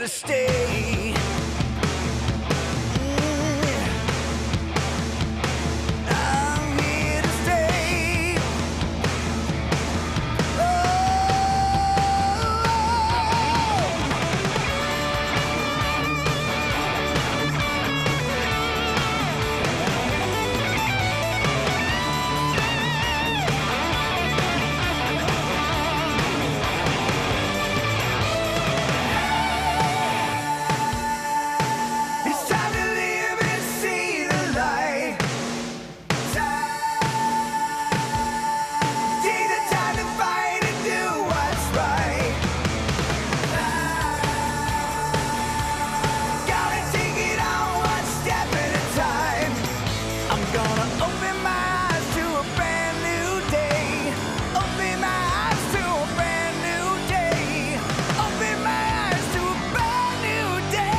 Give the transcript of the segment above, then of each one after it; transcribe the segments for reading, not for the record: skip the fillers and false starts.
to stay. I'm here to stay. It's time to live and see the light. Take the time to fight and do what's right. Gotta take it on one step at a time. I'm gonna open my eyes to a brand new day. Open my eyes to a brand new day. Open my eyes to a brand new day.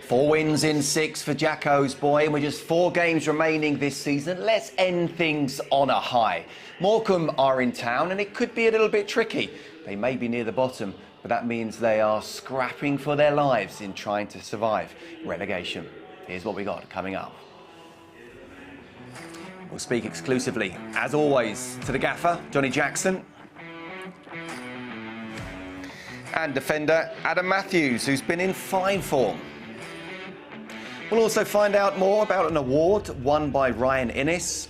4 wins in 6 for Jacko's boy, and with just 4 games remaining this season, let's end things on a high. Morecambe are in town, and it could be a little bit tricky. They may be near the bottom, but that means they are scrapping for their lives in trying to survive relegation. Here's what we got coming up. We'll speak exclusively, as always, to the gaffer, Johnny Jackson, and defender Adam Matthews, who's been in fine form. We'll also find out more about an award won by Ryan Innes.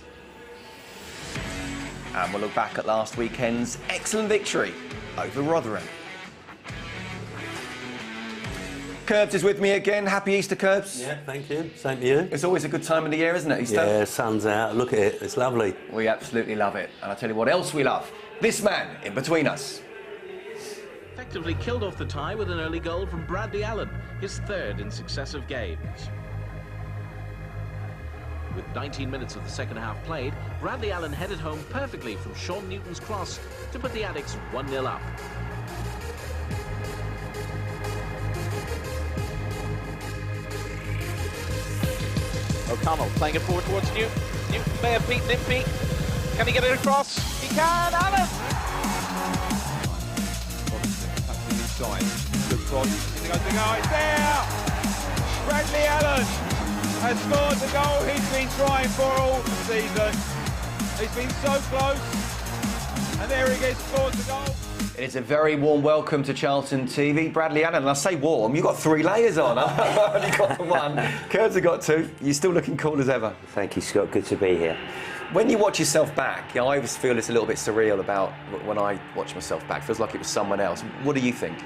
And we'll look back at last weekend's excellent victory over Rotherham. Curbs is with me again. Happy Easter, Curbs. Yeah, thank you. Same to you. It's always a good time of the year, isn't it, Easter? Yeah, sun's out. Look at it. It's lovely. We absolutely love it. And I'll tell you what else we love. This man in between us. Effectively killed off the tie with an early goal from Bradley Allen, his 3rd in successive games. With 19 minutes of the second half played, Bradley Allen headed home perfectly from Sean Newton's cross to put the Addicts 1-0 up. O'Connell playing it forward towards Newton. Newton may have beaten Impey. Can he get it across? He can, Allen! Inside. Good cross. It's there! Bradley Allen has scored the goal he's been trying for all the season. He's been so close, and there he gets scored the goal. It's a very warm welcome to Charlton TV. Bradley Allen, and I say warm, you've got 3 layers on. I've only got 1. Curbs have got 2. You're still looking cool as ever. Thank you, Scott. Good to be here. When you watch yourself back, I always feel it's a little bit surreal about when I watch myself back. It feels like it was someone else. What do you think?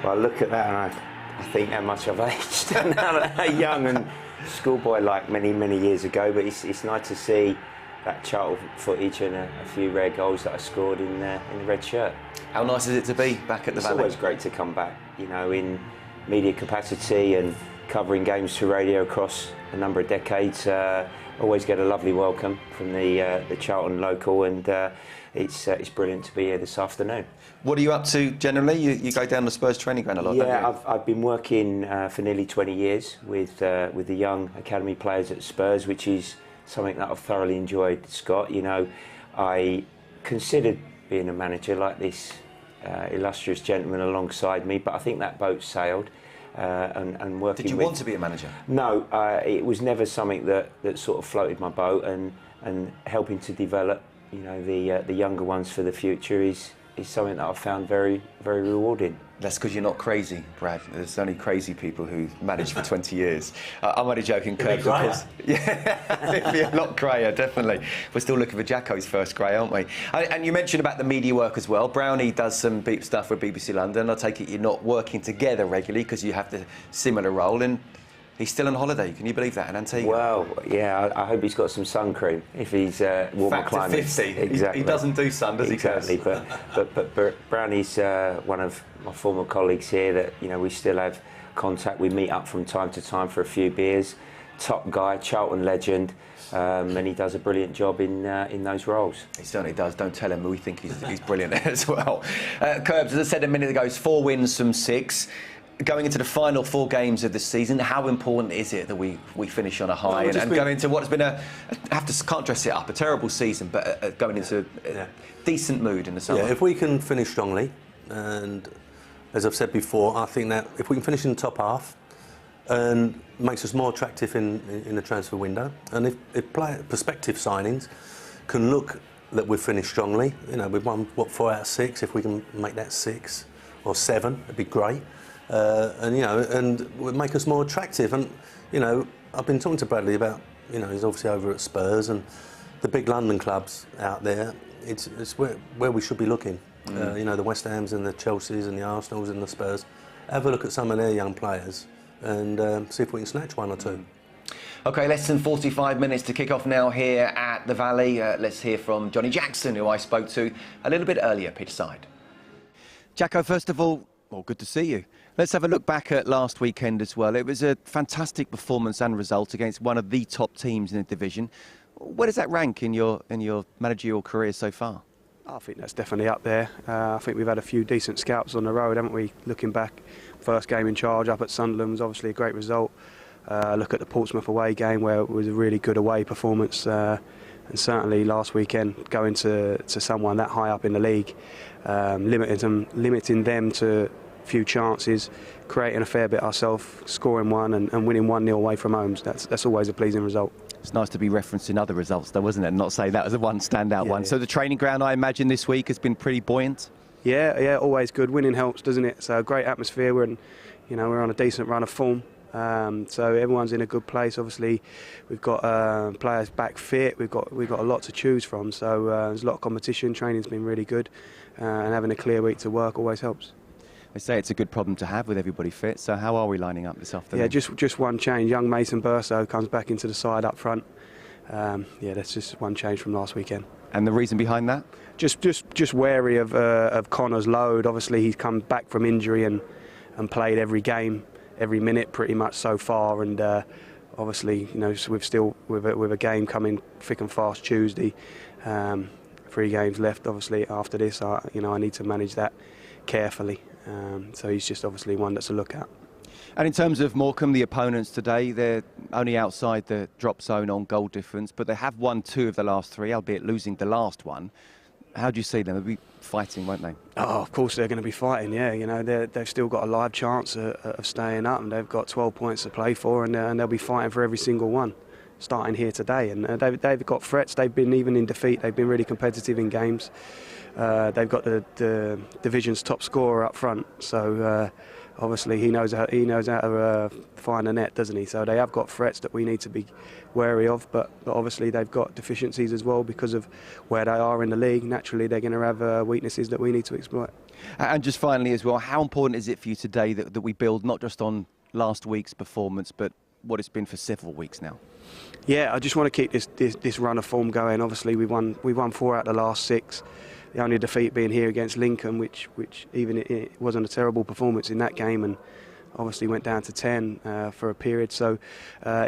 Well, I look at that and I think how much I've aged. Now that I'm young and schoolboy like many, many years ago, but it's nice to see that Charlton footage and a few rare goals that I scored in the red shirt. How nice is it to be back at the Valley? It's always great to come back, you know, in media capacity and covering games to radio across a number of decades. Always get a lovely welcome from the Charlton local, and it's brilliant to be here this afternoon. What are you up to generally? You go down the Spurs training ground a lot, don't you? Yeah, I've been working for nearly 20 years with the young academy players at Spurs, which is something that I've thoroughly enjoyed, Scott. You know, I considered being a manager like this illustrious gentleman alongside me, but I think that boat sailed. And working. Did you want to be a manager? No, it was never something that sort of floated my boat, and helping to develop, you know, the younger ones for the future is something that I've found very, very rewarding. That's because you're not crazy, Brad. There's only crazy people who manage for 20 years. I'm only joking, Curbs, of course. Yeah, it'd be a lot greyer, definitely. We're still looking for Jacko's first grey, aren't we? And you mentioned about the media work as well. Brownie does some beep stuff with BBC London. I take it you're not working together regularly because you have the similar role, and he's still on holiday. Can you believe that, in Antigua? Well, yeah, I hope he's got some sun cream if he's warmer climate. 50. Exactly. He doesn't do sun, does he? Exactly. But Brownie's one of my former colleagues here that, you know, we still have contact. We meet up from time to time for a few beers. Top guy, Charlton legend, and he does a brilliant job in those roles. He certainly does. Don't tell him. We think he's brilliant as well. Curbs, as I said a minute ago, it's 4 wins from 6. Going into the final 4 games of the season, how important is it that we finish on a high and go into what has been can't dress it up, a terrible season, but going into a decent mood in the summer? Yeah, if we can finish strongly, and as I've said before, I think that if we can finish in the top half, and makes us more attractive in the transfer window, and if prospective signings can look that we've finished strongly, you know, we've won, what, 4 out of 6, if we can make that 6 or 7, it'd be great. And, you know, and would make us more attractive. And, you know, I've been talking to Bradley about, you know, he's obviously over at Spurs, and the big London clubs out there, it's where we should be looking. You know, the West Hams and the Chelseas and the Arsenals and the Spurs. Have a look at some of their young players and see if we can snatch 1 or 2. OK, less than 45 minutes to kick off now here at the Valley. Let's hear from Johnny Jackson, who I spoke to a little bit earlier, pitch side. Jacko, first of all, well, good to see you. Let's have a look back at last weekend as well. It was a fantastic performance and result against one of the top teams in the division. Where does that rank in your managerial career so far? I think that's definitely up there. I think we've had a few decent scouts on the road, haven't we? Looking back, first game in charge up at Sunderland was obviously a great result. Look at the Portsmouth away game, where it was a really good away performance, and certainly last weekend going to someone that high up in the league, limiting them to few chances, creating a fair bit ourselves, scoring one and winning 1-0 away from home. That's always a pleasing result. It's nice to be referencing other results though, wasn't it? Not say that was the one standout one. Yeah. So the training ground, I imagine, this week has been pretty buoyant? Yeah, always good. Winning helps, doesn't it? So great atmosphere. We're on a decent run of form. So everyone's in a good place. Obviously, we've got players back fit. We've got a lot to choose from. So there's a lot of competition. Training's been really good, and having a clear week to work always helps. They say it's a good problem to have with everybody fit. So how are we lining up this afternoon? Yeah, just one change. Young Mason Burso comes back into the side up front. Yeah, that's just one change from last weekend. And the reason behind that? Just wary of Connor's load. Obviously, he's come back from injury and played every game, every minute pretty much so far. And obviously, we've still with a game coming thick and fast Tuesday. 3 games left. Obviously, after this, I need to manage that carefully. So he's just obviously one that's a look at. And in terms of Morecambe, the opponents today, they're only outside the drop zone on goal difference, but they have won 2 of the last 3, albeit losing the last one. How do you see them? They'll be fighting, won't they? Oh, of course they're going to be fighting, yeah. They've still got a live chance of staying up, and they've got 12 points to play for, and they'll be fighting for every single one, starting here today. And they've got threats. They've been, even in defeat, they've been really competitive in games. They've got the division's top scorer up front, so obviously he knows how to find the net, doesn't he? So they have got threats that we need to be wary of, but obviously they've got deficiencies as well because of where they are in the league. Naturally, they're going to have weaknesses that we need to exploit. And just finally as well, how important is it for you today that we build not just on last week's performance, but what it's been for several weeks now? Yeah, I just want to keep this run of form going. Obviously, we won 4 out of the last 6. The only defeat being here against Lincoln, which even it wasn't a terrible performance in that game, and obviously went down to 10 for a period. So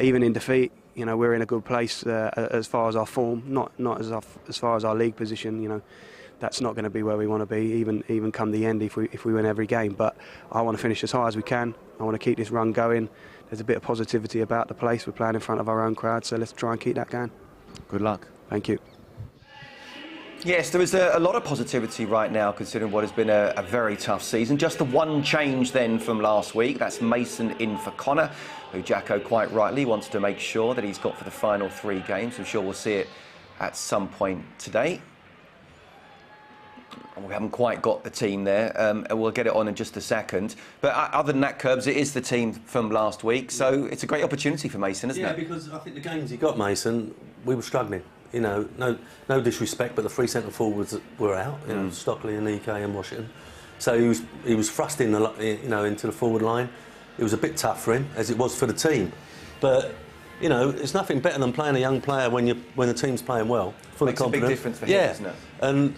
even in defeat, we're in a good place as far as our form, not as far as our league position. That's not going to be where we want to be, even come the end if we win every game. But I want to finish as high as we can. I want to keep this run going. There's a bit of positivity about the place. We're playing in front of our own crowd, so let's try and keep that going. Good luck. Thank you. Yes, there is a lot of positivity right now, considering what has been a very tough season. Just the one change then from last week. That's Mason in for Connor, who Jacko quite rightly wants to make sure that he's got for the final 3 games. I'm sure we'll see it at some point today. We haven't quite got the team there. We'll get it on in just a second. But other than that, Curbs, it is the team from last week. So it's a great opportunity for Mason, isn't it? Yeah, because I think the games he got, Mason, we were struggling. No disrespect, but the 3 centre forwards were out. Stockley and EK and Washington. So he was thrust in into the forward line. It was a bit tough for him, as it was for the team. But it's nothing better than playing a young player when the team's playing well, fully Makes confident. a big difference for him, isn't it? And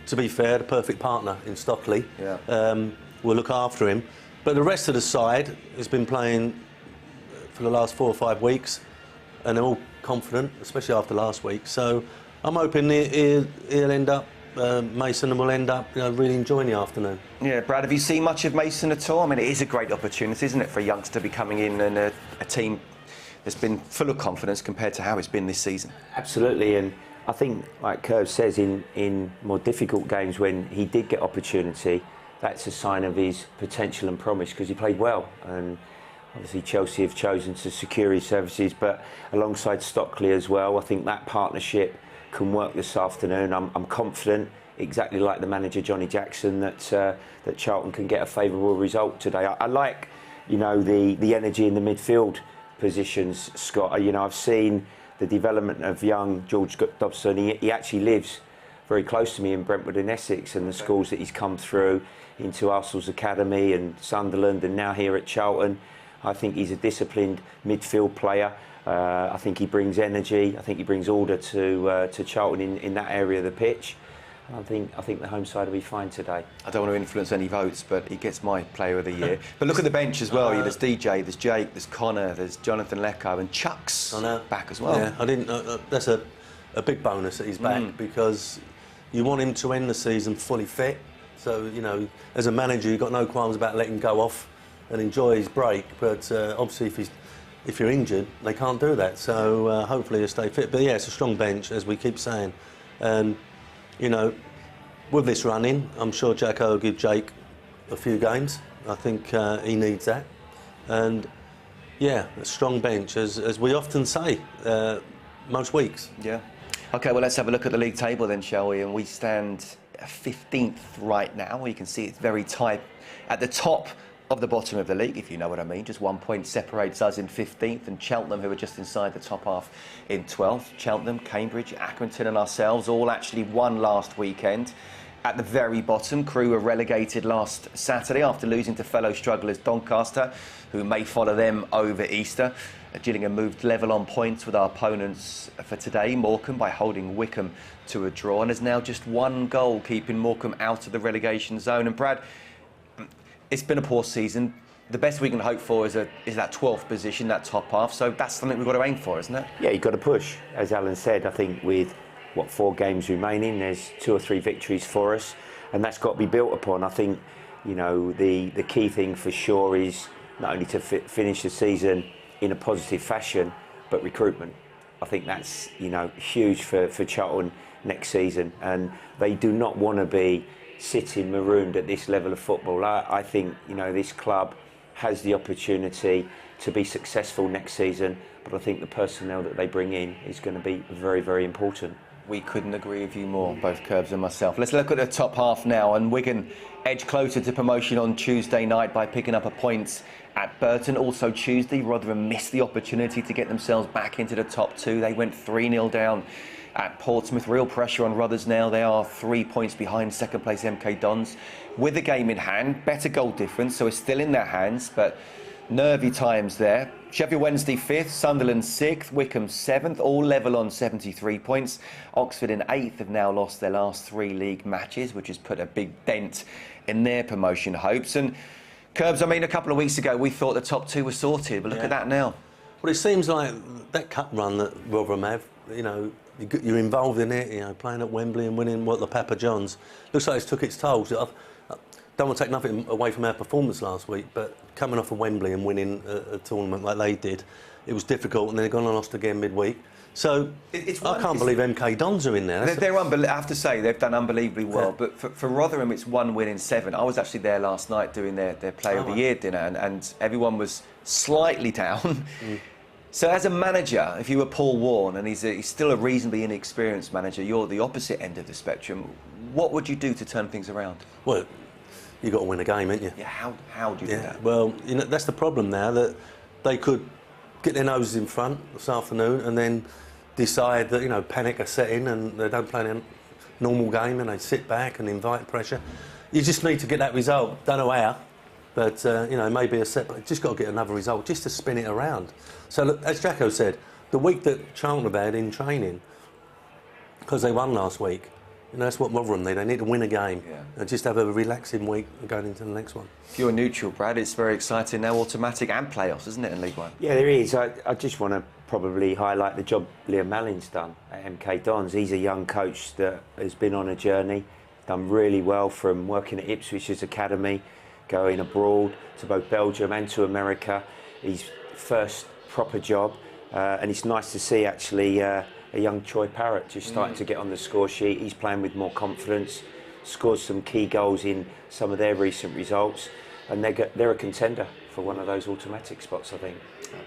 to be fair, the perfect partner in Stockley will look after him. But the rest of the side has been playing for the last 4 or 5 weeks, and they're all confident, especially after last week. So I'm hoping he'll end up, Mason, and will end up really enjoying the afternoon. Yeah, Brad, have you seen much of Mason at all? I mean, it is a great opportunity, isn't it, for a youngster to be coming in and a team that's been full of confidence compared to how it's been this season. Absolutely, and I think, like Curve says, in more difficult games when he did get opportunity, that's a sign of his potential and promise, because he played well. And obviously Chelsea have chosen to secure his services, but alongside Stockley as well, I think that partnership can work this afternoon. I'm confident, exactly like the manager Johnny Jackson, that Charlton can get a favourable result today. I like, the energy in the midfield positions, Scott. I've seen the development of young George Dobson. He actually lives very close to me in Brentwood in Essex, and the schools that he's come through into Arsenal's academy and Sunderland and now here at Charlton. I think he's a disciplined midfield player. I think he brings energy. I think he brings order to Charlton in that area of the pitch. I think the home side will be fine today. I don't want to influence any votes, but he gets my Player of the Year. But look at the bench as well. There's DJ, there's Jake, there's Connor, there's Jonathan Lecco, and Chuck's back as well. Yeah, I didn't. That's a big bonus that he's back, because you want him to end the season fully fit. So as a manager, you've got no qualms about letting him go off and enjoy his break. But obviously, if he's if you're injured, they can't do that. So hopefully you stay fit. But yeah, it's a strong bench, as we keep saying. And, you know, with this running, I'm sure Jacko will give Jake a few games. I think he needs that. And, yeah, a strong bench, as we often say, most weeks. Yeah. OK, well, let's have a look at the league table then, shall we? And we stand 15th right now. You can see it's very tight at the top of the bottom of the league, if you know what I mean. Just 1 point separates us in 15th, and Cheltenham, who are just inside the top half, in 12th. Cheltenham, Cambridge, Accrington and ourselves all actually won last weekend. At the very bottom, Crewe were relegated last Saturday after losing to fellow strugglers Doncaster, who may follow them over Easter. Gillingham moved level on points with our opponents for today, Morecambe, by holding Wycombe to a draw, and has now just 1 goal keeping Morecambe out of the relegation zone. And Brad, it's been a poor season. The best we can hope for is that 12th position, that top half. So that's something we've got to aim for, isn't it? Yeah, you've got to push. As Alan said, I think with, 4 games remaining, there's 2 or 3 victories for us. And that's got to be built upon. I think, you know, the key thing for sure is not only to finish the season in a positive fashion, but recruitment. I think that's, you know, huge for Charlton next season. And they do not want to be sitting marooned at this level of football. I think, you know, this club has the opportunity to be successful next season, but I think the personnel that they bring in is going to be very, very important. We couldn't agree with you more, both Curbs and myself. Let's look at the top half now, and Wigan edged closer to promotion on Tuesday night by picking up a point at Burton. Also Tuesday, Rotherham missed the opportunity to get themselves back into the top 2. They went 3-0 down at Portsmouth. Real pressure on Rothers now. They are 3 points behind second place MK Dons with the game in hand. Better goal difference, so it's still in their hands, but nervy times there. Sheffield Wednesday 5th, Sunderland 6th, Wycombe 7th, all level on 73 points. Oxford in 8th have now lost their last 3 league matches, which has put a big dent in their promotion hopes. And Curbs, I mean, a couple of weeks ago we thought the top 2 were sorted, but look at that now. Well, it seems like that cup run that Rotherham have, you know, you're involved in it, you know, playing at Wembley and winning the Papa John's. Looks like it's took its toll. I don't want to take nothing away from our performance last week, but coming off of Wembley and winning a tournament like they did, it was difficult, and they've gone and lost again midweek. So I can't believe MK Dons are in there. I have to say, they've done unbelievably well. Yeah. But for Rotherham, it's 1 win in 7. I was actually there last night doing their Player of the Year dinner, and everyone was slightly down. So as a manager, if you were Paul Warne, and he's still a reasonably inexperienced manager, you're the opposite end of the spectrum, what would you do to turn things around? Well, you've got to win a game, haven't you? Yeah, how do you do that? Well, you know, that's the problem now, that they could get their noses in front this afternoon and then decide that, you know, panic are setting and they don't play a normal game and they sit back and invite pressure. You just need to get that result. Don't know how, but, you know, maybe a set, but just got to get another result just to spin it around. So, look, as Jacko said, the week that Charlton have had in training, because they won last week, you know, that's what Rotherham need. They need to win a game and just have a relaxing week going into the next one. If you're neutral, Brad, it's very exciting now, automatic and playoffs, isn't it, in League One? Yeah, there is. I just want to probably highlight the job Liam Mallin's done at MK Dons. He's a young coach that has been on a journey, done really well from working at Ipswich's academy, going abroad to both Belgium and to America. His first proper job, and it's nice to see actually a young Troy Parrott just starting to get on the score sheet. He's playing with more confidence, scored some key goals in some of their recent results, and they're a contender for one of those automatic spots, I think.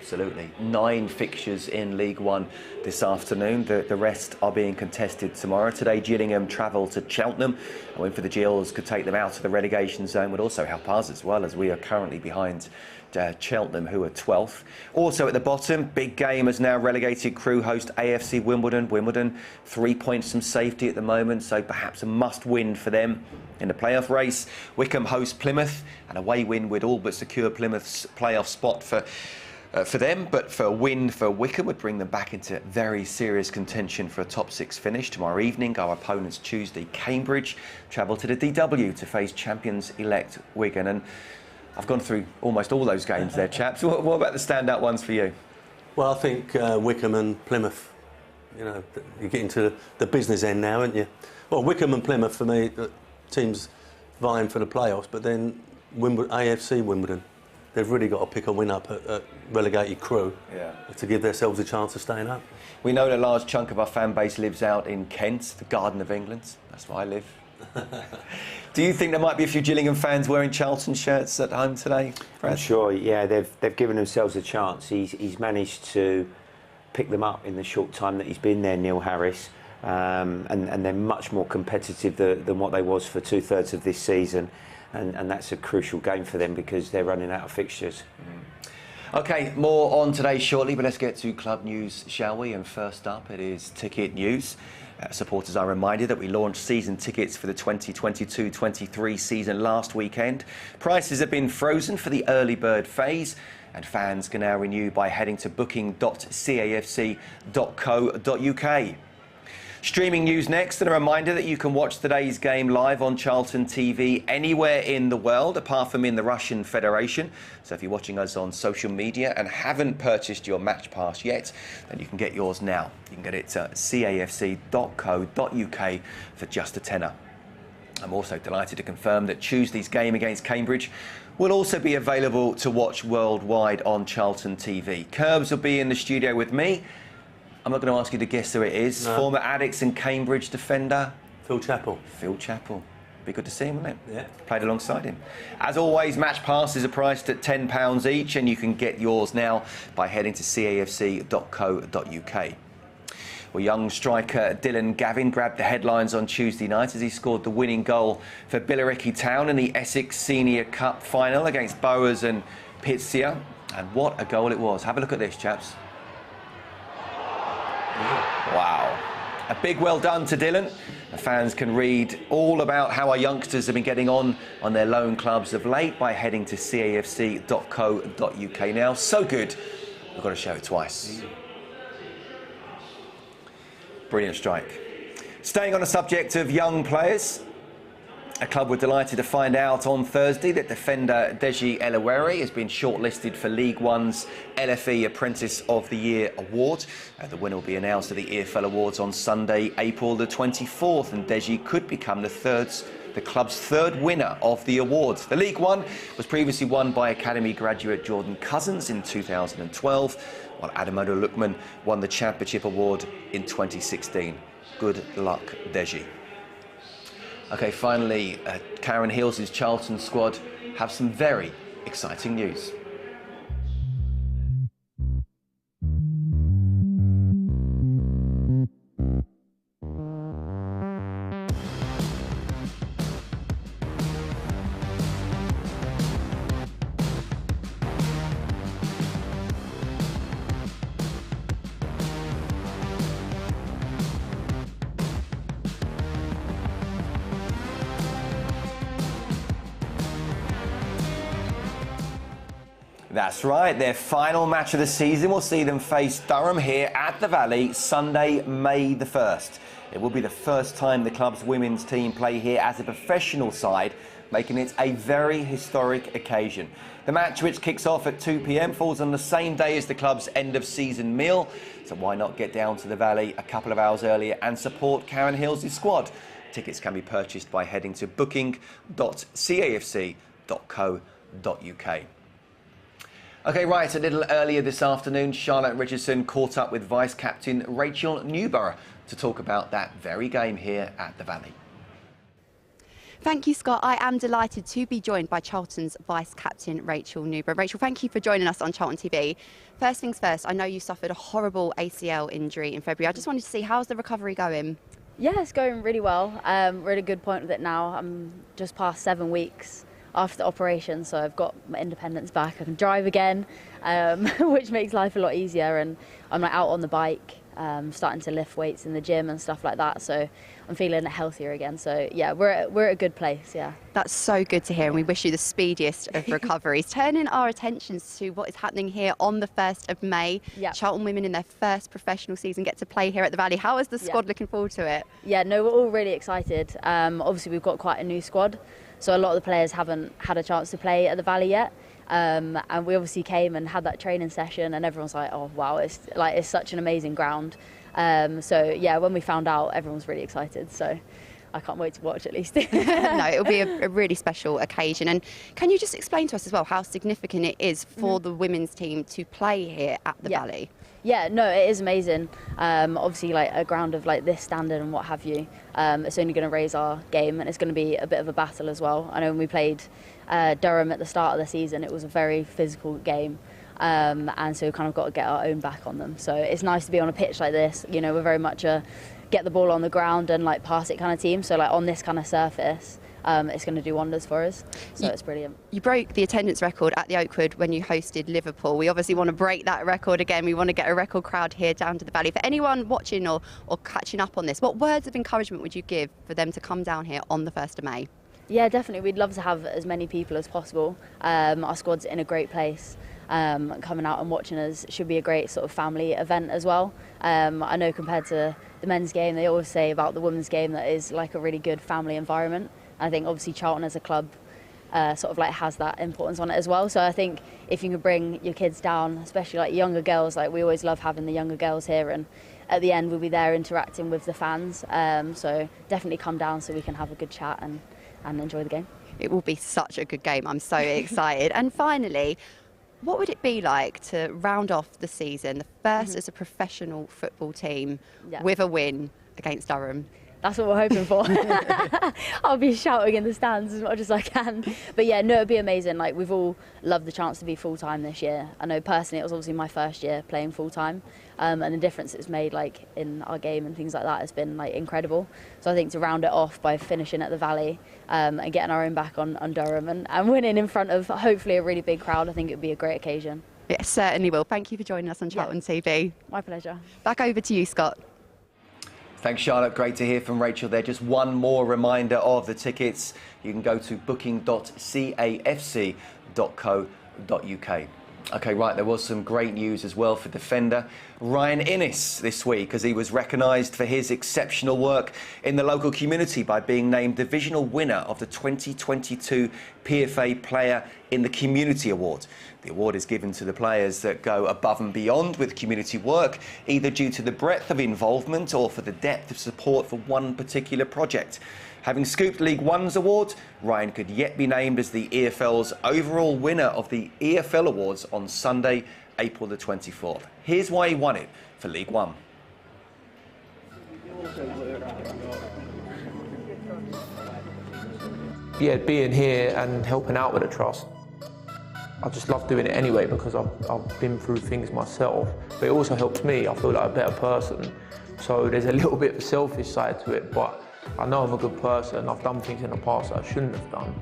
Absolutely. 9 fixtures in League One this afternoon. The rest are being contested tomorrow. Today, Gillingham travel to Cheltenham. A win for the Gills could take them out of the relegation zone, would also help us as well, as we are currently behind Cheltenham, who are 12th. Also at the bottom, big game has now relegated Crewe host AFC Wimbledon. Wimbledon 3 points from safety at the moment, so perhaps a must-win for them in the playoff race. Wycombe host Plymouth, and away win would all but secure Plymouth's playoff spot for them, but for a win for Wycombe would bring them back into very serious contention for a top 6 finish. Tomorrow evening, our opponents Tuesday, Cambridge, travel to the DW to face champions-elect Wigan. And I've gone through almost all those games there, chaps. What about the standout ones for you? Well, I think Wycombe and Plymouth, you know, you're getting to the business end now, aren't you? Well, Wycombe and Plymouth, for me, teams vying for the playoffs, but then AFC Wimbledon, they've really got to pick a win up at relegated Crewe to give themselves a chance of staying up. We know that a large chunk of our fan base lives out in Kent, the Garden of England. That's where I live. Do you think there might be a few Gillingham fans wearing Charlton shirts at home today, Brad? I'm sure, yeah, they've given themselves a chance. He's managed to pick them up in the short time that he's been there, Neil Harris, and they're much more competitive than what they was for 2/3 of this season, and that's a crucial game for them because they're running out of fixtures. OK, more on today shortly, but let's get to club news, shall we? And first up, it is ticket news. Supporters are reminded that we launched season tickets for the 2022-23 season last weekend. Prices have been frozen for the early bird phase, and fans can now renew by heading to booking.cafc.co.uk. Streaming news next, and a reminder that you can watch today's game live on Charlton TV anywhere in the world, apart from in the Russian Federation. So if you're watching us on social media and haven't purchased your match pass yet, then you can get yours now. You can get it at cafc.co.uk for just a tenner. I'm also delighted to confirm that Tuesday's game against Cambridge will also be available to watch worldwide on Charlton TV. Curbs will be in the studio with me. I'm not going to ask you to guess who it is. No. Former Addicts and Cambridge defender Phil Chappell. Phil Chappell. Be good to see him, wouldn't it? Yeah. Played alongside him. As always, match passes are priced at £10 each, and you can get yours now by heading to cafc.co.uk. Well, young striker Dylan Gavin grabbed the headlines on Tuesday night as he scored the winning goal for Billericay Town in the Essex Senior Cup final against Bowers and Pitsia. And what a goal it was. Have a look at this, chaps. Wow. A big well done to Dylan. The fans can read all about how our youngsters have been getting on their loan clubs of late by heading to cafc.co.uk now. So good, we've got to show it twice. Brilliant strike. Staying on the subject of young players, a club were delighted to find out on Thursday that defender Deji Elaweri has been shortlisted for League One's LFE Apprentice of the Year award. The winner will be announced at the EFL Awards on Sunday, April the 24th, and Deji could become the club's third winner of the awards. The League One was previously won by Academy graduate Jordan Cousins in 2012, while Adamodo Lukman won the Championship Award in 2016. Good luck, Deji. OK, finally, Karen Hills' Charlton squad have some very exciting news. That's right, their final match of the season will see them face Durham here at the Valley Sunday, May the 1st. It will be the first time the club's women's team play here as a professional side, making it a very historic occasion. The match, which kicks off at 2 p.m, falls on the same day as the club's end-of-season meal, so why not get down to the Valley a couple of hours earlier and support Karen Hills' squad? Tickets can be purchased by heading to booking.cafc.co.uk. OK, right, a little earlier this afternoon, Charlotte Richardson caught up with Vice-Captain Rachel Newborough to talk about that very game here at the Valley. Thank you, Scott. I am delighted to be joined by Charlton's Vice-Captain Rachel Newborough. Rachel, thank you for joining us on Charlton TV. First things first, I know you suffered a horrible ACL injury in February. I just wanted to see, how's the recovery going? Yeah, it's going really well. We're at a good point with it now. I'm just past 7 weeks after the operation, so I've got my independence back. I can drive again, which makes life a lot easier, and I'm like out on the bike, starting to lift weights in the gym and stuff like that, so I'm feeling healthier again. So yeah, we're at a good place. Yeah, that's so good to hear, and we wish you the speediest of recoveries. Turning our attentions to what is happening here on the 1st of May. Yep. Charlton women in their first professional season get to play here at the Valley. How is the squad looking forward to it? Yeah, no, we're all really excited. Obviously we've got quite a new squad, so a lot of the players haven't had a chance to play at the Valley yet. And we obviously came and had that training session, and everyone's like, oh wow, it's such an amazing ground. So yeah, when we found out, everyone was really excited. So I can't wait to watch at least. No, it'll be a really special occasion. And can you just explain to us as well how significant it is for the women's team to play here at the Valley? Yeah, no, it is amazing. Obviously, like a ground of like this standard and what have you, it's only going to raise our game, and it's going to be a bit of a battle as well. I know when we played Durham at the start of the season, it was a very physical game, and so we kind of got to get our own back on them. So it's nice to be on a pitch like this. You know, we're very much a get the ball on the ground and like pass it kind of team. So like on this kind of surface, it's going to do wonders for us. So it's brilliant. You broke the attendance record at the Oakwood when you hosted Liverpool. We obviously want to break that record again. We want to get a record crowd here down to the Valley. For anyone watching or catching up on this, what words of encouragement would you give for them to come down here on the 1st of May? Yeah, definitely. We'd love to have as many people as possible. Our squad's in a great place. Coming out and watching us should be a great sort of family event as well. I know compared to the men's game, they always say about the women's game that is like a really good family environment. I think obviously Charlton as a club sort of like has that importance on it as well. So I think if you can bring your kids down, especially like younger girls, like we always love having the younger girls here, and at the end we'll be there interacting with the fans. So definitely come down so we can have a good chat and enjoy the game. It will be such a good game. I'm so excited. And finally, what would it be like to round off the season, the first as a professional football team with a win against Durham? That's what we're hoping for. I'll be shouting in the stands as much as I can. But yeah, no, it'd be amazing. Like, we've all loved the chance to be full-time this year. I know personally it was obviously my first year playing full-time, and the difference it's made like in our game and things like that has been like incredible. So I think to round it off by finishing at the Valley and getting our own back on Durham and winning in front of hopefully a really big crowd, I think it would be a great occasion. It certainly will. Thank you for joining us on Charlton TV. My pleasure. Back over to you, Scott. Thanks, Charlotte. Great to hear from Rachel there. Just one more reminder of the tickets. You can go to booking.cafc.co.uk. OK, right, there was some great news as well for defender Ryan Innes this week, as he was recognised for his exceptional work in the local community by being named divisional winner of the 2022 PFA Player in the Community Award. The award is given to the players that go above and beyond with community work, either due to the breadth of involvement or for the depth of support for one particular project. Having scooped League One's award, Ryan could yet be named as the EFL's overall winner of the EFL Awards on Sunday, April the 24th. Here's why he won it for League One. Yeah, being here and helping out with the trust. I just love doing it anyway because I've been through things myself, but it also helps me. I feel like a better person. So there's a little bit of a selfish side to it, but I know I'm a good person. I've done things in the past that I shouldn't have done.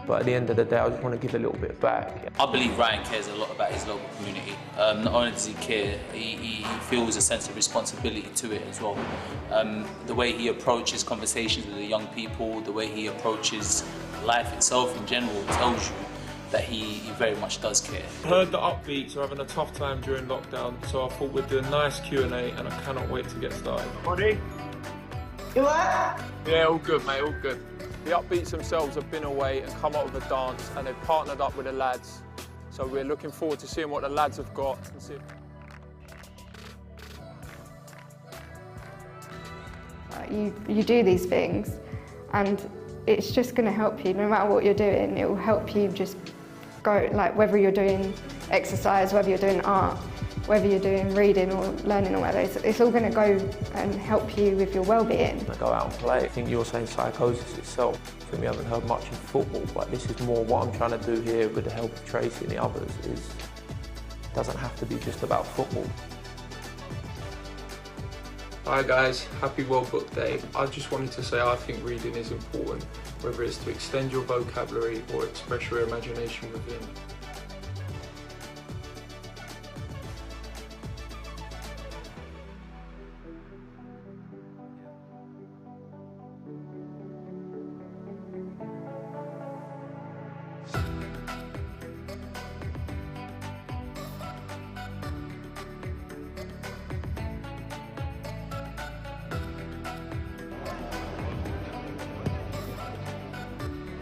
But at the end of the day, I just want to give a little bit back. I believe Ryan cares a lot about his local community. Not only does he care, he feels a sense of responsibility to it as well. The way he approaches conversations with the young people, the way he approaches life itself in general tells you that he very much does care. I heard the Upbeats are having a tough time during lockdown, so I thought we'd do a nice Q&A and I cannot wait to get started. Buddy? You what? Yeah, all good, mate, all good. The Upbeats themselves have been away and come up with a dance, and they've partnered up with the lads. So we're looking forward to seeing what the lads have got. And see. You do these things, and it's just going to help you. No matter what you're doing, it will help you just go, like whether you're doing exercise, whether you're doing art, whether you're doing reading or learning or whatever, it's all going to go and help you with your well-being. I go out and play. I think you're saying psychosis itself. I think we haven't heard much in football, but this is more what I'm trying to do here with the help of Tracy and the others. It doesn't have to be just about football. Hi guys, happy World Book Day. I just wanted to say I think reading is important, whether it's to extend your vocabulary or express your imagination within.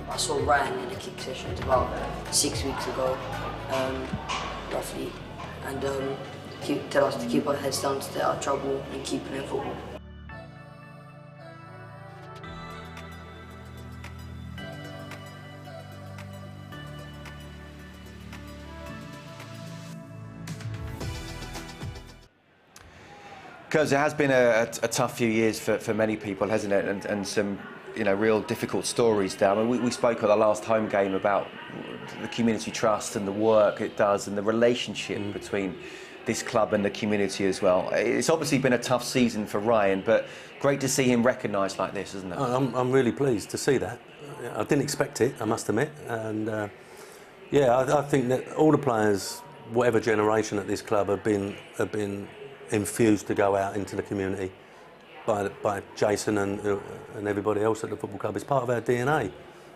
I saw Ryan in a kick session about 6 weeks ago, roughly, and tell us to keep our heads down, stay out of trouble, and keep playing football. Because it has been a tough few years for many people, hasn't it? And some, you know, real difficult stories down. I mean, we spoke at the last home game about the community trust and the work it does and the relationship between this club and the community as well. It's obviously been a tough season for Ryan, but great to see him recognised like this, isn't it? I'm really pleased to see that. I didn't expect it, I must admit. And yeah, I think that all the players, whatever generation at this club, have been infused to go out into the community by Jason and everybody else at the football club. It's part of our DNA,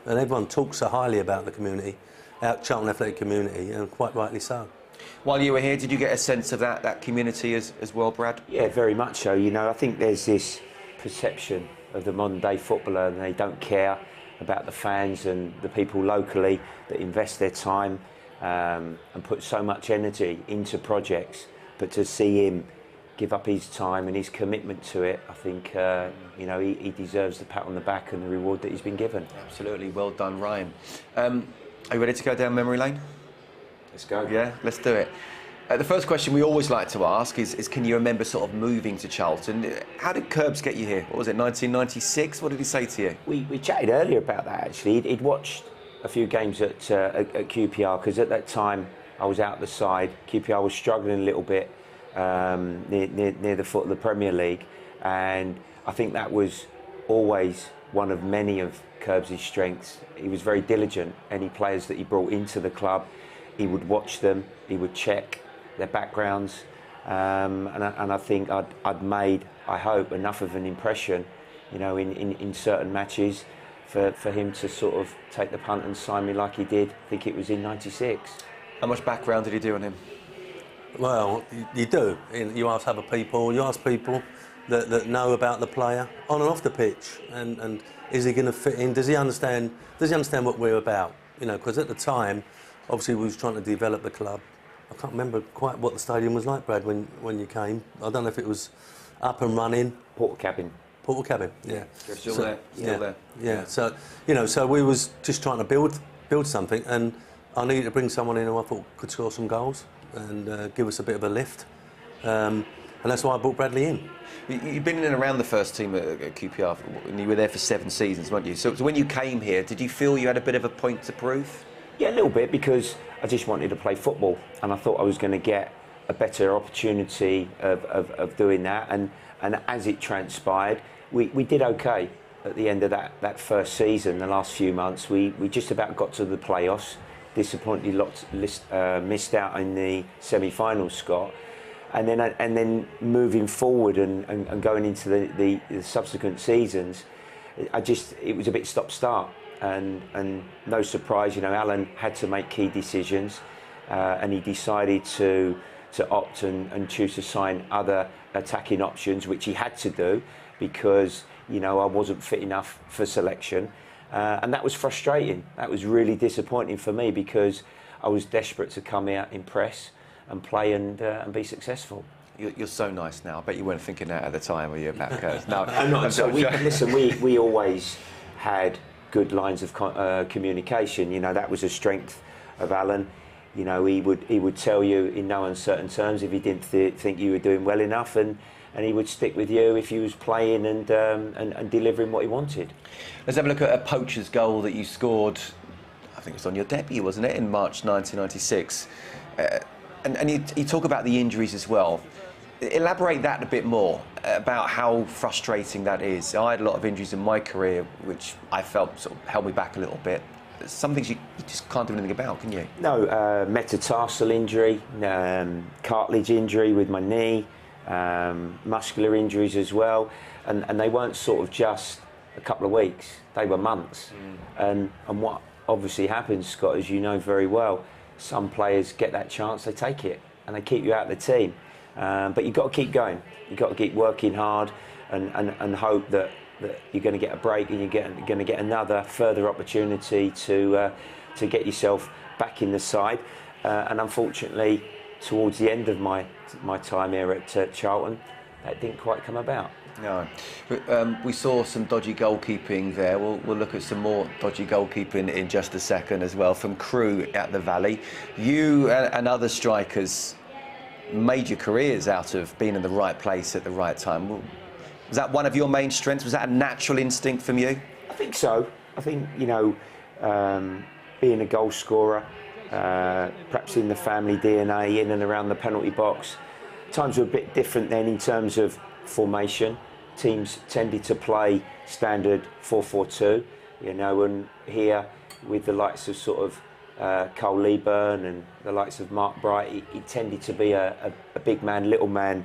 and everyone talks so highly about the community, our Charlton Athletic community, and quite rightly so. While you were here, did you get a sense of that community as well, Brad? Yeah, very much so. You know, I think there's this perception of the modern day footballer, and they don't care about the fans and the people locally that invest their time and put so much energy into projects. But to see him give up his time and his commitment to it, I think you know, he deserves the pat on the back and the reward that he's been given. Absolutely, well done, Ryan. Are you ready to go down memory lane? Let's go. Yeah, let's do it. The first question we always like to ask is can you remember sort of moving to Charlton? How did Curbs get you here? What was it, 1996? What did he say to you? We chatted earlier about that, actually. He'd watched a few games at QPR, because at that time I was out the side. QPR was struggling a little bit near the foot of the Premier League, and I think that was always one of many of Curbs' strengths. He was very diligent. Any players that he brought into the club, he would watch them, he would check their backgrounds, and I think I'd made, I hope, enough of an impression, you know, in certain matches for him to sort of take the punt and sign me like he did. I think it was in '96. How much background did he do on him? Well, you do. You ask other people, you ask people that know about the player on and off the pitch, and is he going to fit in? Does he understand what we're about? You know, because at the time, obviously we was trying to develop the club. I can't remember quite what the stadium was like, Brad, when you came. I don't know if it was up and running. Portakabin, yeah. Still there. Yeah. So, you know, so we was just trying to build something, and I needed to bring someone in who I thought could score some goals and give us a bit of a lift. And that's why I brought Bradley in. You've been in and around the first team at QPR, and you were there for 7 seasons, weren't you? So when you came here, did you feel you had a bit of a point to prove? Yeah, a little bit, because I just wanted to play football, and I thought I was going to get a better opportunity of doing that. And as it transpired, we did okay at the end of that first season. The last few months, we just about got to the playoffs. Disappointingly missed out in the semi-finals, Scott. And then moving forward and going into the subsequent seasons, it was a bit stop-start. And no surprise, you know, Alan had to make key decisions, and he decided to opt and choose to sign other attacking options, which he had to do because, you know, I wasn't fit enough for selection, and that was frustrating. That was really disappointing for me, because I was desperate to come out, impress, and play and be successful. You're so nice now. I bet you weren't thinking that at the time, were you, about Curbs? No, I'm not. So we always had good lines of communication. You know, that was a strength of Alan. You know, he would tell you in no uncertain terms if he didn't think you were doing well enough, and he would stick with you if you was playing and delivering what he wanted. Let's have a look at a poacher's goal that you scored. I think it was on your debut, wasn't it, in March 1996? And you talk about the injuries as well. Elaborate that a bit more about how frustrating that is. I had a lot of injuries in my career, which I felt sort of held me back a little bit. Some things you just can't do anything about, can you? No, metatarsal injury, cartilage injury with my knee, muscular injuries as well, and they weren't sort of just a couple of weeks, they were months. And what obviously happens, Scott, as you know very well, some players get that chance, they take it, and they keep you out of the team. But you've got to keep going. You've got to keep working hard and hope that you're going to get a break and you're going to get another further opportunity to get yourself back in the side. And unfortunately, towards the end of my time here at Charlton, that didn't quite come about. No. We saw some dodgy goalkeeping there. We'll look at some more dodgy goalkeeping in just a second as well from Crewe at the Valley. You and other strikers made your careers out of being in the right place at the right time. Was that one of your main strengths? Was that a natural instinct from you? I think so. I think, you know, being a goal scorer, perhaps in the family DNA, in and around the penalty box. Times were a bit different then in terms of formation. Teams tended to play standard 4-4-2, you know, and here with the likes of sort of Cole Leaburn and the likes of Mark Bright, it tended to be a big man, little man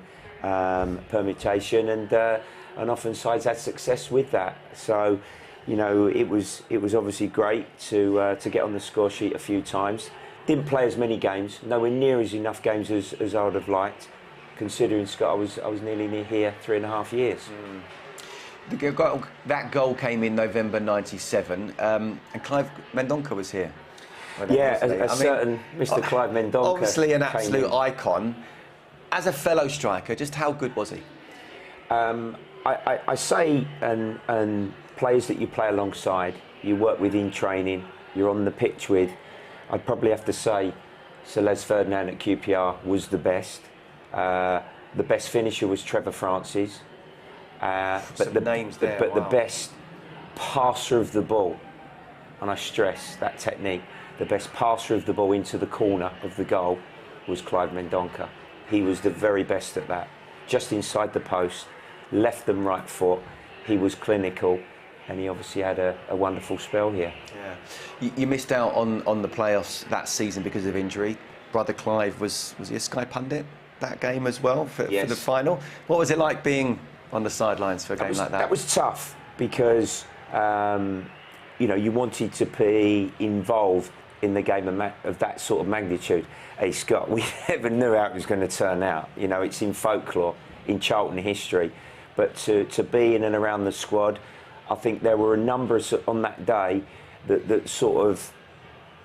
permutation, and often sides had success with that. So, you know, it was obviously great to get on the score sheet a few times. Didn't play as many games, nowhere near as enough games as I would have liked, considering, Scott, I was nearly near here 3.5 years. That goal came in November '97, and Clive Mendonca was here. Yeah, a certain Mr. Clive Mendonca. Obviously an absolute icon. As a fellow striker, just how good was he? I say, and players that you play alongside, you work with in training, you're on the pitch with, I'd probably have to say Sir Les Ferdinand at QPR was the best. The best finisher was Trevor Francis. But the best passer of the ball, and I stress that technique, the best passer of the ball into the corner of the goal was Clive Mendonca. He was the very best at that. Just inside the post, left and right foot, he was clinical, and he obviously had a wonderful spell here. Yeah. You missed out on the playoffs that season because of injury. Brother Clive, was he a Sky Pundit that game as well for the final? What was it like being on the sidelines for a game like that? That was tough because you know, you wanted to be involved in the game of that sort of magnitude. Hey Scott, we never knew how it was going to turn out. You know, it's in folklore, in Charlton history, but to be in and around the squad, I think there were a number on that day that sort of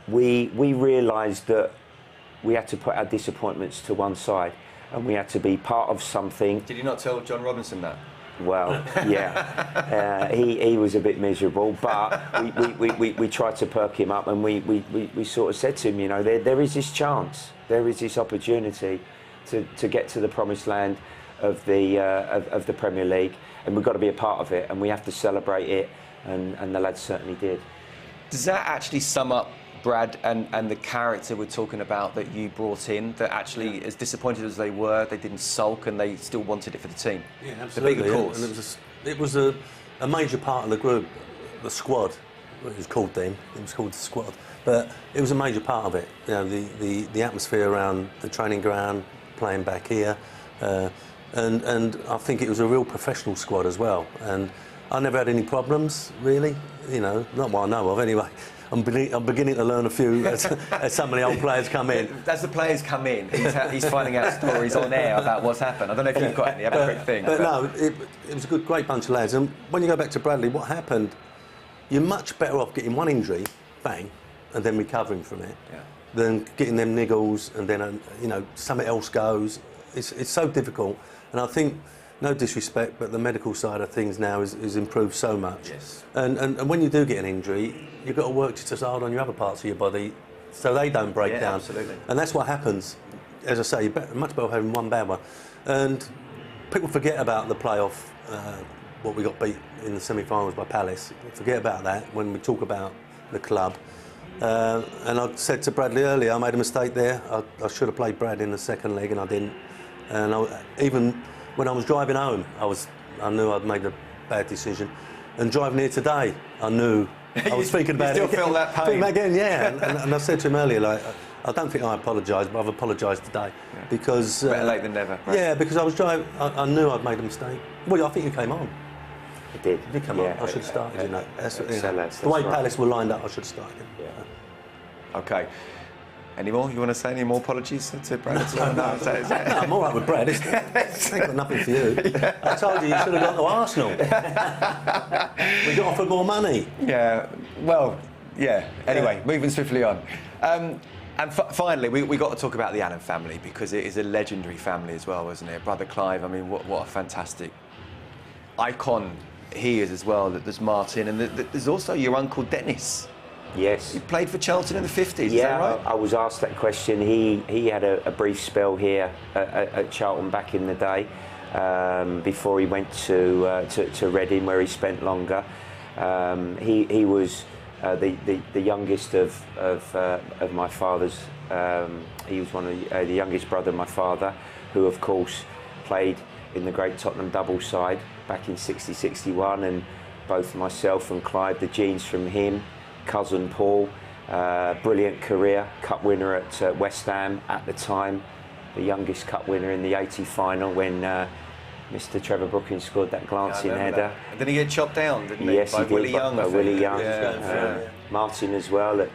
we realised that we had to put our disappointments to one side and we had to be part of something. Did you not tell John Robinson that? Well, yeah, he was a bit miserable, but we tried to perk him up, and we sort of said to him, you know, there is this chance, there is this opportunity to get to the promised land of the Premier League, and we've got to be a part of it, and we have to celebrate it, and the lads certainly did. Does that actually sum up Brad and the character we're talking about that you brought in, that actually, as disappointed as they were, they didn't sulk and they still wanted it for the team? Yeah, absolutely. The bigger cause. And it was a major part of the group, the squad. It was called then. It was called the squad, but it was a major part of it. You know, the atmosphere around the training ground, playing back here, and I think it was a real professional squad as well. And I never had any problems really. You know, not what I know of anyway. I'm beginning to learn a few as some of the old players come in. As the players come in, he's finding out stories on air about what's happened. I don't know if you've got any. Have a quick thing. But no, it was a great bunch of lads. And when you go back to Bradley, what happened? You're much better off getting one injury, bang, and then recovering from it, than getting them niggles and then you know, something else goes. It's so difficult, and I think. No disrespect, but the medical side of things now is improved so much. Yes. And when you do get an injury, you've got to work just as hard on your other parts of your body so they don't break down. Absolutely. And that's what happens. As I say, you're much better having one bad one. And people forget about the playoff, what we got beat in the semi-finals by Palace. Forget about that when we talk about the club. And I said to Bradley earlier, I made a mistake there. I should have played Brad in the second leg and I didn't. And even when I was driving home, I knew I'd made a bad decision. And driving here today, I knew I was thinking about it. You still feel that pain? Thinking again, yeah. and I said to him earlier, like, I don't think I apologised, but I've apologised today because better late than never. Right? Yeah, because I was driving. I knew I'd made a mistake. Well, I think you came on. I did. You did come on. I should have started. You know, the way Palace were lined up, I should have started. Yeah. Okay. Any more? You want to say any more apologies to Brad? No, I'm all right with Brad. It's ain't got nothing for you. I told you should have gone to Arsenal. We got offered more money. Yeah. Well, yeah. Anyway, moving swiftly on. And finally, we got to talk about the Allen family because it is a legendary family as well, isn't it? Brother Clive, I mean, what a fantastic icon he is as well. There's Martin, and there's also your uncle Dennis. Yes. He played for Charlton in the 50s, Yeah, is that right? I was asked that question. He had a brief spell here at Charlton back in the day, before he went to Reading, where he spent longer. He was the youngest of my father's. He was one of the youngest brother of my father, who of course played in the great Tottenham double side back in 60-61, and both myself and Clive, the genes from him. Cousin Paul, brilliant career, cup winner at West Ham at the time, the youngest cup winner in the 80 final when Mr. Trevor Brookins scored that glancing header. And then he get chopped down, didn't he? Yes, by he did. Willie Young. By Willie Young. Yeah. Martin as well at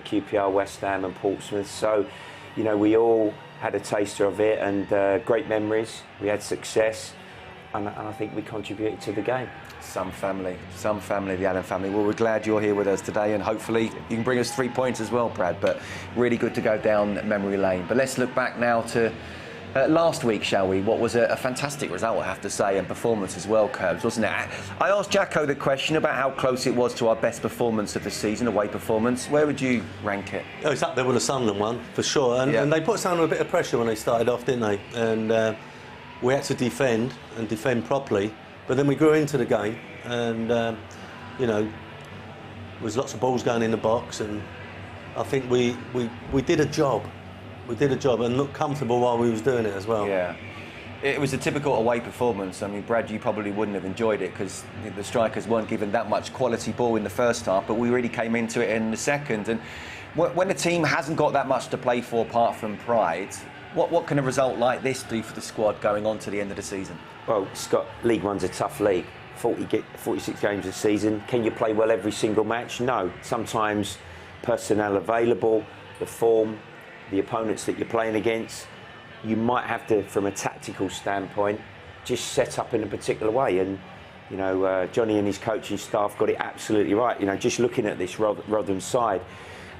QPR, West Ham and Portsmouth. So, you know, we all had a taster of it, and great memories. We had success, and I think we contributed to the game. Some family, the Allen family. Well, we're glad you're here with us today, and hopefully you can bring us 3 points as well, Brad. But really good to go down memory lane. But let's look back now to last week, shall we? What was a fantastic result, I have to say, and performance as well, Curbs, wasn't it? I asked Jacko the question about how close it was to our best performance of the season, away performance. Where would you rank it? Oh, it's up there with the Sunderland one, for sure. And they put us under a bit of pressure when they started off, didn't they? And we had to defend, and defend properly. But then we grew into the game, and you know, there was lots of balls going in the box, and I think we did a job. We did a job and looked comfortable while we was doing it as well. Yeah. It was a typical away performance. I mean, Brad, you probably wouldn't have enjoyed it because the strikers weren't given that much quality ball in the first half, but we really came into it in the second. And when a team hasn't got that much to play for apart from pride, what can a result like this do for the squad going on to the end of the season? Well, Scott, League One's a tough league. 46 games a season. Can you play well every single match? No. Sometimes personnel available, the form, the opponents that you're playing against, you might have to, from a tactical standpoint, just set up in a particular way. And, you know, Johnny and his coaching staff got it absolutely right. You know, just looking at this Rotherham side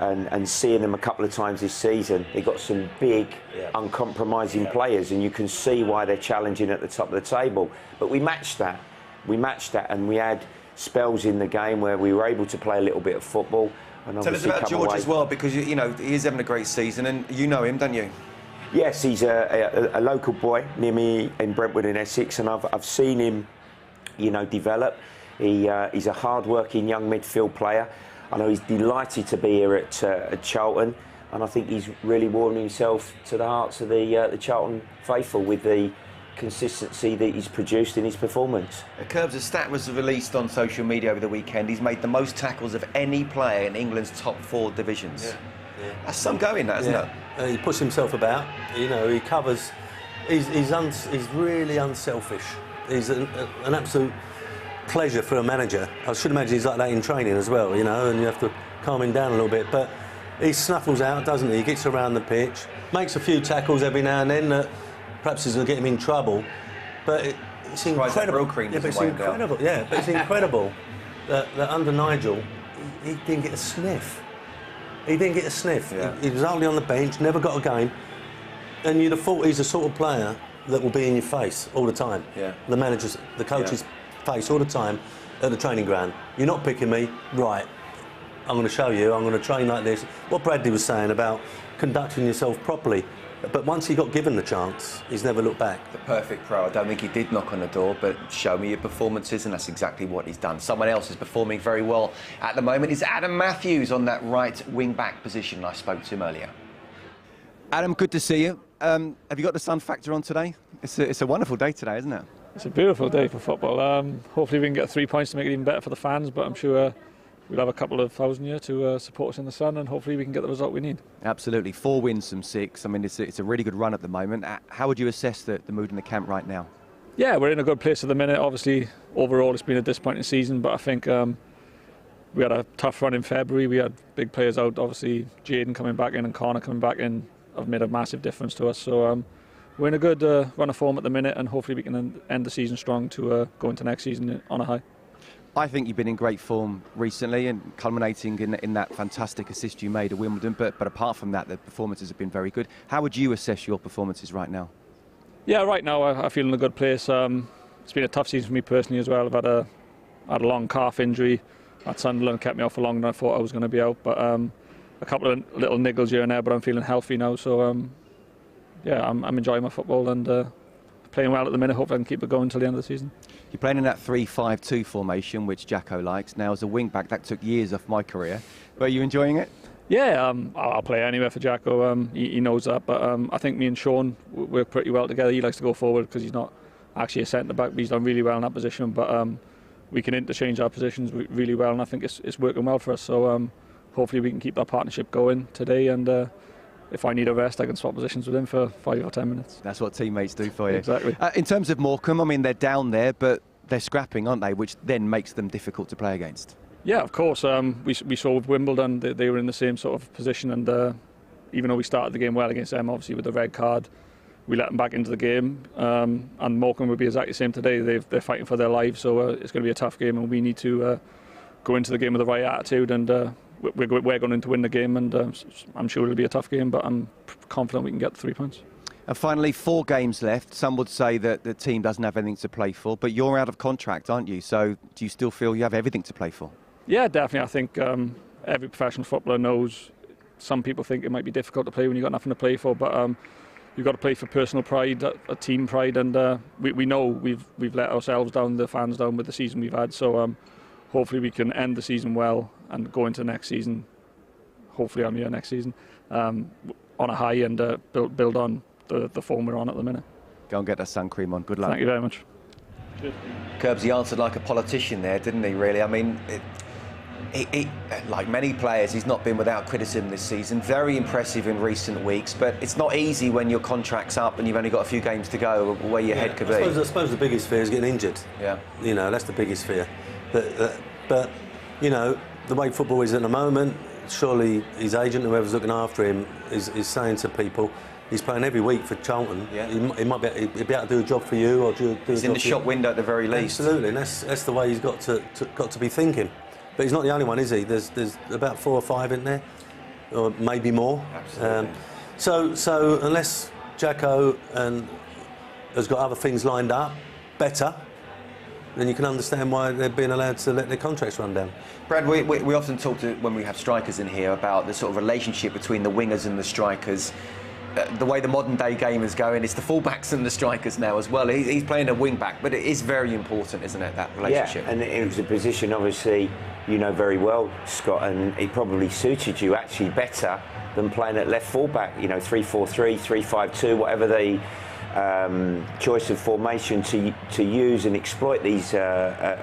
and seeing them a couple of times this season, they've got some big, uncompromising players, and you can see why they're challenging at the top of the table. But we matched that. And we had spells in the game where we were able to play a little bit of football. And tell us about George as well, because you know he is having a great season, and you know him, don't you? Yes, he's a local boy near me in Brentwood in Essex, and I've seen him, you know, develop. He's a hard-working young midfield player. I know he's delighted to be here at Charlton, and I think he's really warmed himself to the hearts of the Charlton faithful with the consistency that he's produced in his performance. Curbs, a stat was released on social media over the weekend. He's made the most tackles of any player in England's top 4 divisions. Yeah. That's some going, that, isn't it? He puts himself about. You know, he covers. He's really unselfish. He's an absolute pleasure for a manager. I should imagine he's like that in training as well. You know, and you have to calm him down a little bit. But he snuffles out, doesn't he? He gets around the pitch, makes a few tackles every now and then that perhaps is going to get him in trouble. But it's incredible. But it's incredible that under Nigel, he didn't get a sniff. He didn't get a sniff. Yeah. He was only on the bench, never got a game. And you'd have thought he's the sort of player that will be in your face all the time. Yeah. The coach's face all the time at the training ground. You're not picking me, right? I'm going to show you. I'm going to train like this. What Bradley was saying about conducting yourself properly. But once he got given the chance, he's never looked back. The perfect pro. I don't think he did knock on the door, but show me your performances, and that's exactly what he's done. Someone else is performing very well at the moment is Adam Matthews on that right wing-back position. I spoke to him earlier. Adam, good to see you. Have you got the sun factor on today? It's a wonderful day today, isn't it? It's a beautiful day for football. Hopefully we can get 3 points to make it even better for the fans, but I'm sure we'll have a couple of thousand here to support us in the sun, and hopefully we can get the result we need. Absolutely. 4 wins from 6. I mean, it's a really good run at the moment. How would you assess the mood in the camp right now? Yeah, we're in a good place at the minute. Obviously, overall it's been a disappointing season, but I think we had a tough run in February. We had big players out. Obviously, Jaden coming back in and Connor coming back in have made a massive difference to us. So we're in a good run of form at the minute, and hopefully we can end the season strong to go into next season on a high. I think you've been in great form recently, and culminating in that fantastic assist you made at Wimbledon. But apart from that, the performances have been very good. How would you assess your performances right now? Yeah, right now I feel in a good place. It's been a tough season for me personally as well. I've had a long calf injury. at Sunderland kept me out for longer than I thought I was going to be out. But a couple of little niggles here and there, but I'm feeling healthy now. So yeah, I'm enjoying my football and playing well at the minute. Hope I can keep it going until the end of the season. You're playing in that 3-5-2 formation, which Jacko likes. Now, as a wing-back, that took years off my career. But are you enjoying it? Yeah, I'll play anywhere for Jacko. He knows that. But I think me and Sean work pretty well together. He likes to go forward because he's not actually a centre-back, but he's done really well in that position. But we can interchange our positions really well, and I think it's working well for us. So hopefully we can keep that partnership going today. And if I need a rest, I can swap positions with him for 5 or 10 minutes. That's what teammates do for you. Exactly. In terms of Morecambe, I mean, they're down there, but they're scrapping, aren't they? Which then makes them difficult to play against. Yeah, of course. We saw with Wimbledon, they were in the same sort of position, and even though we started the game well against them, obviously with the red card, we let them back into the game. And Morecambe will be exactly the same today. They're fighting for their lives, so it's going to be a tough game, and we need to go into the game with the right attitude, and we're going to win the game, and I'm sure it'll be a tough game, but I'm confident we can get the 3 points. And finally, 4 games left. Some would say that the team doesn't have anything to play for, but you're out of contract, aren't you? So do you still feel you have everything to play for? Yeah, definitely. I think every professional footballer knows. Some people think it might be difficult to play when you've got nothing to play for, but you've got to play for personal pride, a team pride, and we know we've let ourselves down, the fans down with the season we've had. So hopefully we can end the season well and go into next season. Hopefully I'm here next season on a high and build on the form we're on at the minute. Go and get that sun cream on. Good luck. Thank you very much. Curbs, he answered like a politician there, didn't he, really? I mean, he, like many players, he's not been without criticism this season. Very impressive in recent weeks, but it's not easy when your contract's up and you've only got a few games to go where your head could be. I suppose the biggest fear is getting injured. Yeah. You know, that's the biggest fear. But you know, the way football is at the moment, surely his agent, whoever's looking after him, is saying to people, he's playing every week for Charlton. Yeah. He might be able to do a job for you, or he's in the shop window at the very least. Absolutely, and that's the way he's got to be thinking. But he's not the only one, is he? There's about 4 or 5 in there, or maybe more. Absolutely. So unless Jacko has got other things lined up better, then you can understand why they're being allowed to let their contracts run down. Brad, we often talk when we have strikers in here about the sort of relationship between the wingers and the strikers. The way the modern day game is going, it's the fullbacks and the strikers now as well. He's playing a wing back, but it is very important, isn't it, that relationship? Yeah, and it was a position, obviously, you know very well, Scott, and it probably suited you actually better than playing at left fullback. You know, 3-4-3, 3-5-2, whatever the choice of formation to use and exploit these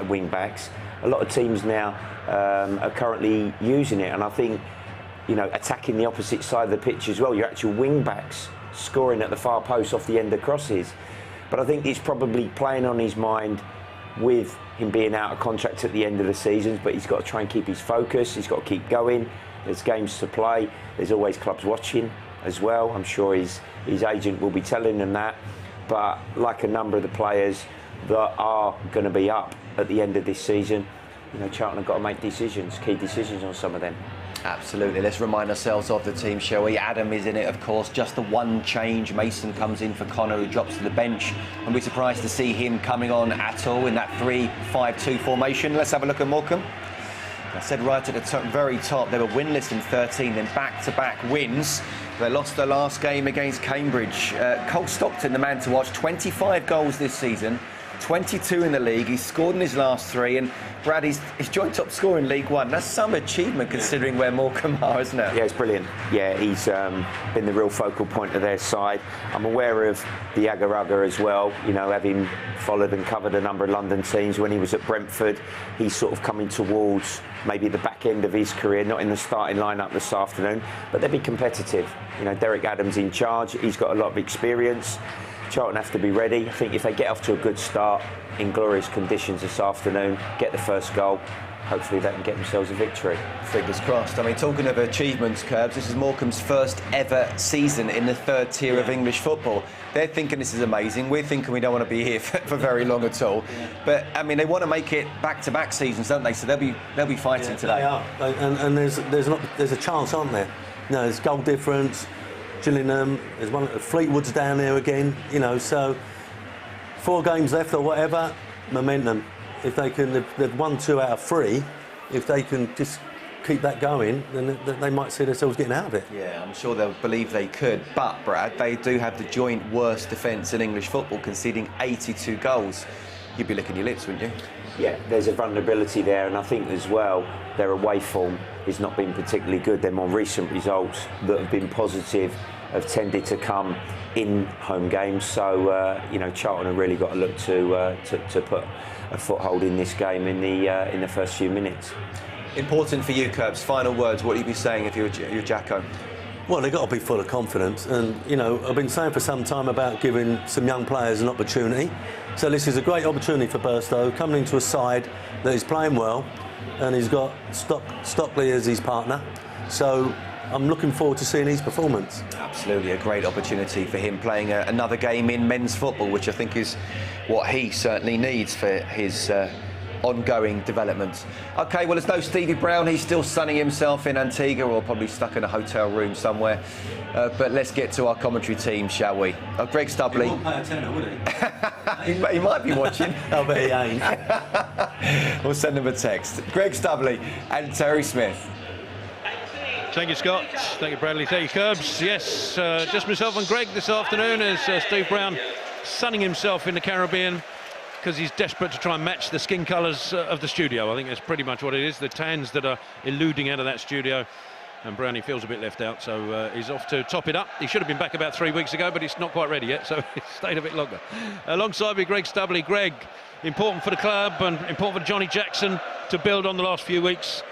wing backs. A lot of teams now are currently using it, and I think, you know, attacking the opposite side of the pitch as well. Your actual wing backs scoring at the far post off the end of crosses. But I think it's probably playing on his mind with him being out of contract at the end of the season, but he's got to try and keep his focus. He's got to keep going. There's games to play. There's always clubs watching as well. I'm sure his agent will be telling him that. But like a number of the players that are going to be up at the end of this season, you know, Charlton have got to make decisions, key decisions on some of them. Absolutely. Let's remind ourselves of the team, shall we? Adam is in it, of course. Just the one change. Mason comes in for Connor, who drops to the bench. And we're surprised to see him coming on at all in that 3-5-2 formation. Let's have a look at Morecambe. I said right at the very top, they were winless in 13, then back-to-back wins. They lost their last game against Cambridge. Cole Stockton, the man to watch, 25 goals this season. 22 in the league. He's scored in his last 3, and Brad, he's joint top scorer in League One. That's some achievement considering where Morecambe are, isn't it? Yeah, it's brilliant. Yeah, he's been the real focal point of their side. I'm aware of the Agaraga as well, you know, having followed and covered a number of London teams. When he was at Brentford, he's sort of coming towards maybe the back end of his career, not in the starting lineup this afternoon, but they'll be competitive. You know, Derek Adams in charge. He's got a lot of experience. Charlton have to be ready. I think if they get off to a good start in glorious conditions this afternoon, get the first goal, hopefully they can get themselves a victory. Fingers crossed. I mean, talking of achievements, Curbs, this is Morecambe's first ever season in the 3rd tier of English football. They're thinking this is amazing. We're thinking we don't want to be here for very long at all. But I mean, they want to make it back-to-back seasons, don't they? So they'll be fighting today. They are, and there's a chance, aren't there? No, there's goal difference. Gillingham, there's one. Fleetwood's down there again, you know. So 4 games left or whatever, momentum. If they can, they've won 2 out of 3, if they can just keep that going, then they might see themselves getting out of it. Yeah, I'm sure they'll believe they could. But, Brad, they do have the joint worst defence in English football, conceding 82 goals. You'd be licking your lips, wouldn't you? Yeah, there's a vulnerability there, and I think as well their away form has not been particularly good. Their more recent results that have been positive have tended to come in home games. So you know, Charlton have really got to look to put a foothold in this game in the first few minutes. Important for you, Curbs. Final words. What would you be saying if you're Jacko? Well, they've got to be full of confidence, and you know, I've been saying for some time about giving some young players an opportunity. So this is a great opportunity for Burstow, coming into a side that is playing well, and he's got Stockley as his partner. So I'm looking forward to seeing his performance. Absolutely, a great opportunity for him, playing another game in men's football, which I think is what he certainly needs for his ongoing development. OK, well, there's no Stevie Brown. He's still sunning himself in Antigua, or probably stuck in a hotel room somewhere. But let's get to our commentary team, shall we? Greg Stubley. He won't pay a tenner, would he? He might be watching. I bet he ain't. We'll send him a text. Greg Stubley and Terry Smith. Thank you, Scott. Thank you, Bradley. Thank you, Curbs. Yes, just myself and Greg this afternoon as Steve Brown sunning himself in the Caribbean because he's desperate to try and match the skin colours of the studio. I think that's pretty much what it is, the tans that are eluding out of that studio. And Brownie feels a bit left out, so he's off to top it up. He should have been back about 3 weeks ago, but he's not quite ready yet, so he's stayed a bit longer. Alongside me, Greg Stubley. Greg, important for the club and important for Johnny Jackson to build on the last few weeks.